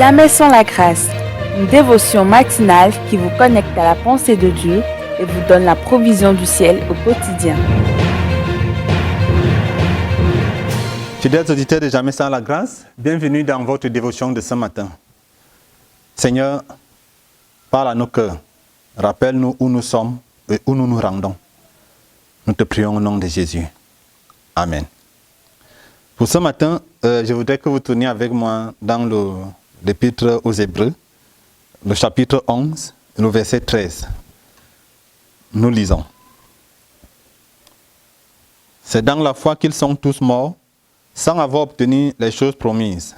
Jamais sans la grâce, une dévotion matinale qui vous connecte à la pensée de Dieu et vous donne la provision du ciel au quotidien. Fidèles auditeurs de Jamais sans la grâce, bienvenue dans votre dévotion de ce matin. Seigneur, parle à nos cœurs, rappelle-nous où nous sommes et où nous nous rendons. Nous te prions au nom de Jésus. Amen. Pour ce matin, je voudrais que vous tourniez avec moi dans l'épître aux Hébreux, le chapitre 11, le verset 13. Nous lisons. C'est dans la foi qu'ils sont tous morts, sans avoir obtenu les choses promises.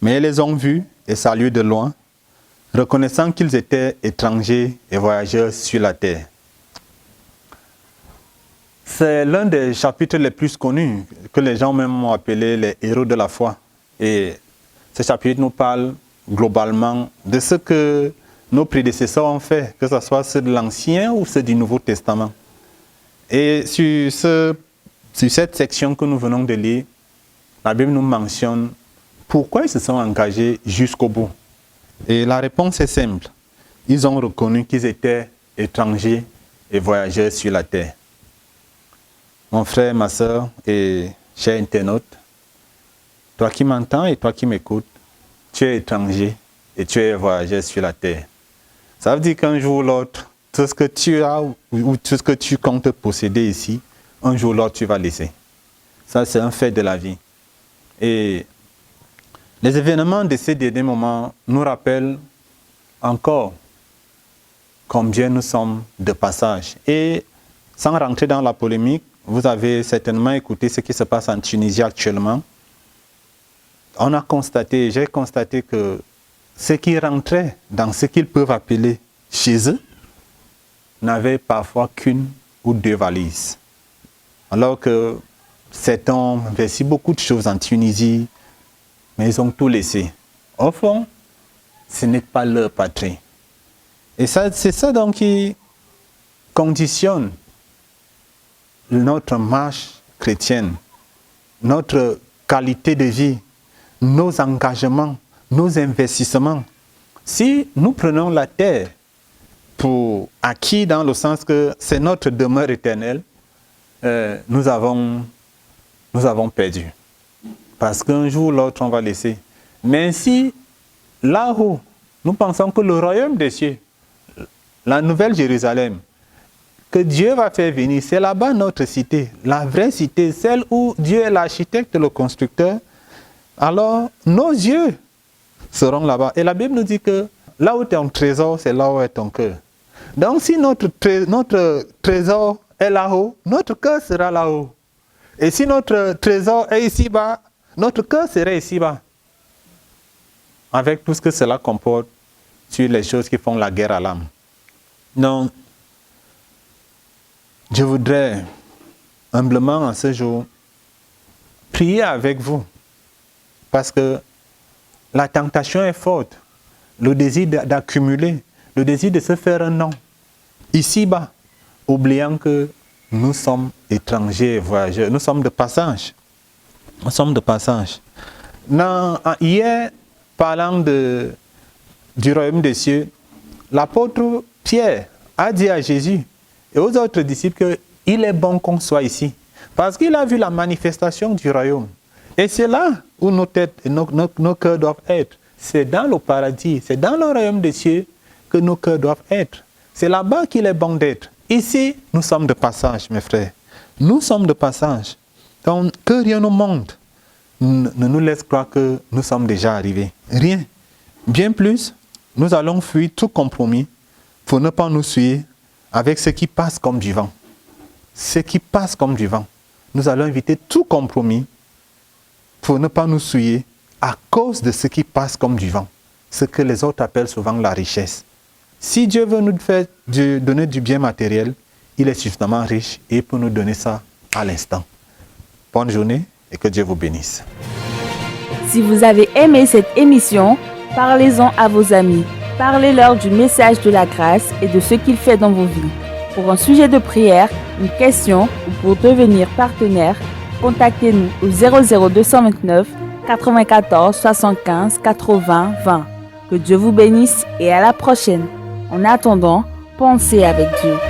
Mais ils les ont vus et salués de loin, reconnaissant qu'ils étaient étrangers et voyageurs sur la terre. C'est l'un des chapitres les plus connus, que les gens même ont appelé les héros de la foi. Et ce chapitre nous parle globalement de ce que nos prédécesseurs ont fait, que ce soit ceux de l'Ancien ou ceux du Nouveau Testament. Et sur cette section que nous venons de lire, la Bible nous mentionne pourquoi ils se sont engagés jusqu'au bout. Et la réponse est simple. Ils ont reconnu qu'ils étaient étrangers et voyageurs sur la terre. Mon frère, ma soeur et cher internaute, toi qui m'entends et toi qui m'écoutes, tu es étranger et tu es voyageur sur la terre. Ça veut dire qu'un jour ou l'autre, tout ce que tu as ou tout ce que tu comptes posséder ici, un jour ou l'autre tu vas laisser. Ça, c'est un fait de la vie. Et les événements de ces derniers moments nous rappellent encore combien nous sommes de passage. Et sans rentrer dans la polémique, vous avez certainement écouté ce qui se passe en Tunisie actuellement. On a constaté, j'ai constaté que ceux qui rentraient dans ce qu'ils peuvent appeler chez eux n'avaient parfois qu'une ou deux valises. Alors que certains ont investi beaucoup de choses en Tunisie, mais ils ont tout laissé. Au fond, ce n'est pas leur patrie. Et c'est ça donc qui conditionne notre marche chrétienne, notre qualité de vie, nos engagements, nos investissements. Si nous prenons la terre pour acquis dans le sens que c'est notre demeure éternelle, nous avons perdu. Parce qu'un jour ou l'autre, on va laisser. Mais si là-haut, nous pensons que le royaume des cieux, la nouvelle Jérusalem, que Dieu va faire venir, c'est là-bas notre cité, la vraie cité, celle où Dieu est l'architecte, le constructeur. Alors, nos yeux seront là-bas. Et la Bible nous dit que là où est ton trésor, c'est là où est ton cœur. Donc, si notre trésor est là-haut, notre cœur sera là-haut. Et si notre trésor est ici-bas, notre cœur serait ici-bas. Avec tout ce que cela comporte sur les choses qui font la guerre à l'âme. Donc, je voudrais humblement en ce jour prier avec vous. Parce que la tentation est forte. Le désir d'accumuler, le désir de se faire un nom. Ici-bas, oubliant que nous sommes étrangers et voyageurs. Nous sommes de passage. Nous sommes de passage. Hier, parlant du royaume des cieux, l'apôtre Pierre a dit à Jésus et aux autres disciples qu'il est bon qu'on soit ici. Parce qu'il a vu la manifestation du royaume. Et c'est là où nos têtes et nos cœurs doivent être. C'est dans le paradis, c'est dans le royaume des cieux que nos cœurs doivent être. C'est là-bas qu'il est bon d'être. Ici, nous sommes de passage, mes frères. Nous sommes de passage. Donc, que rien au monde ne nous laisse croire que nous sommes déjà arrivés. Rien. Bien plus, nous allons fuir tout compromis pour ne pas nous suivre avec ce qui passe comme du vent. Ce qui passe comme du vent. Nous allons éviter tout compromis pour ne pas nous souiller à cause de ce qui passe comme du vent. Ce que les autres appellent souvent la richesse. Si Dieu veut nous donner du bien matériel, il est suffisamment riche et il peut nous donner ça à l'instant. Bonne journée et que Dieu vous bénisse. Si vous avez aimé cette émission, parlez-en à vos amis. Parlez-leur du message de la grâce et de ce qu'il fait dans vos vies. Pour un sujet de prière, une question ou pour devenir partenaire, contactez-nous au 00229 94 75 80 20. Que Dieu vous bénisse et à la prochaine. En attendant, pensez avec Dieu.